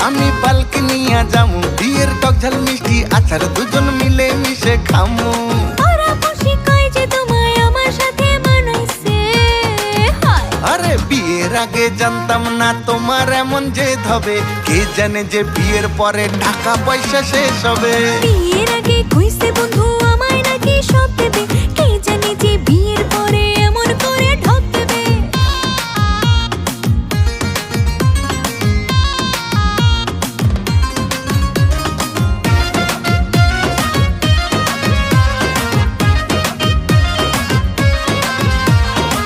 আমি পালকি নিয়া যামু, বিয়ের টক ঝাল মিষ্টি আচার দুজন মিলে মিশে খামু। পাড়াপড়শি কয় যে তোমায় আমার সাথে মানাইছে। আরে বিয়ের আগে জানতাম না তোমার এমন জেদ হবে, কে জানে যে বিয়ের পরে টাকা পয়সা শেষ হবে। বিয়ের আগে কইছে বন্ধু আমায় নাকি সব দেবে, কে জানে যে বিয়ের পরে এমন করে ঠক দেবে।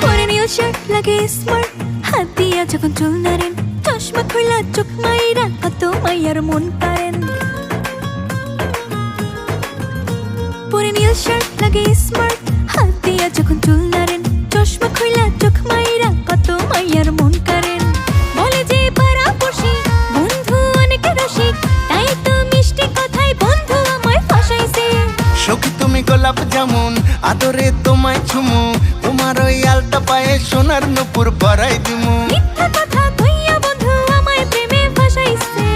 পরে নীল শার্ট লাগে স্মার্ট, হাত দিয়া যখন চুল নাড়েন, চশমা খুইলা চোখ মাইরা কত মাইয়ার মন কারেন। পরে নীল শার্ট লাগে স্মার্ট, হাত দিয়া যখন চুল নাড়েন, চশমা খুইলা চোখ মাইরা কত মাইয়ার মন কারেন। বলে যে পাড়াপড়শি বন্ধু অনেক রসিক, তাই তো মিষ্টি কথায় বন্ধু আমায় ফাঁসাইছে। সখী তুমি গোলাপ জামুন, আদরে তোমায় ছুমু, তোমার ওই আলতা পায়ে সোনার নুপুর পরাই দিমু। মিথ্যা কথা কইয়া বন্ধু আমায় প্রেমে ফাঁসাইছে।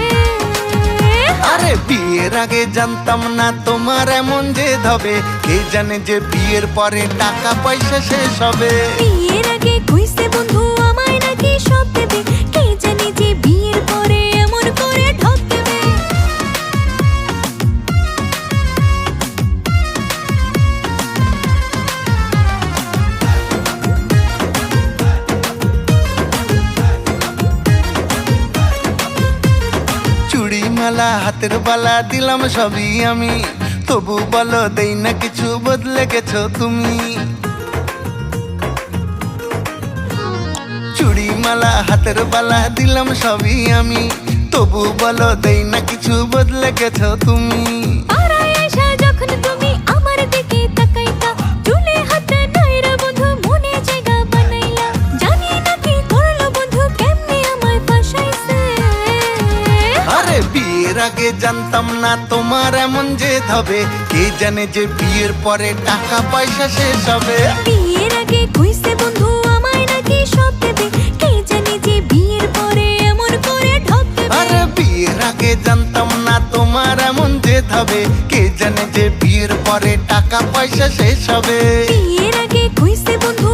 আরে বিয়ের আগে জানতাম না তোমার এমন জেদ হবে, কে জানে যে বিয়ের পরে টাকা পয়সা শেষ হবে। বিয়ের আগে কইছে বন্ধু আমায় নাকি সব দেবে, কে জানে যে বিয়ের পরে এমন করে ঠক দেবে। চুড়ি মালা হাতের বালা দিলাম সবই আমি, তবু বলো দেই না কিছু, বদলে গেছো তুমি। চুড়ি মালা হাতের বালা দিলাম সবই আমি, তবু বলো দেই না কিছু, বদলে গেছো তুমি। পাড়ায় আইসা যখন তুমি আমার দিকে তাকাইতা, চুলে হাত নাইরা বন্ধু মনে জায়গা বানাইলা। জানি না কি করলো বন্ধু, কেমনে আমায় ফাঁসাইছে। আরে বিয়ের আগে জানতাম না তোমার এমন জেদ হবে, কে জানে যে বিয়ের পরে টাকা পয়সা শেষ হবে। বিয়ের আগে কইছে বন্ধু আমায় নাকি সব দেবে, কে জানে যে বিয়ের পরে এমন করে ঠক দেবে। আরে বিয়ের আগে জানতাম না তোমার এমন জেদ হবে, কে জানে যে বিয়ের পরে টাকা পয়সা শেষ হবে। বিয়ের আগে কইছে বন্ধু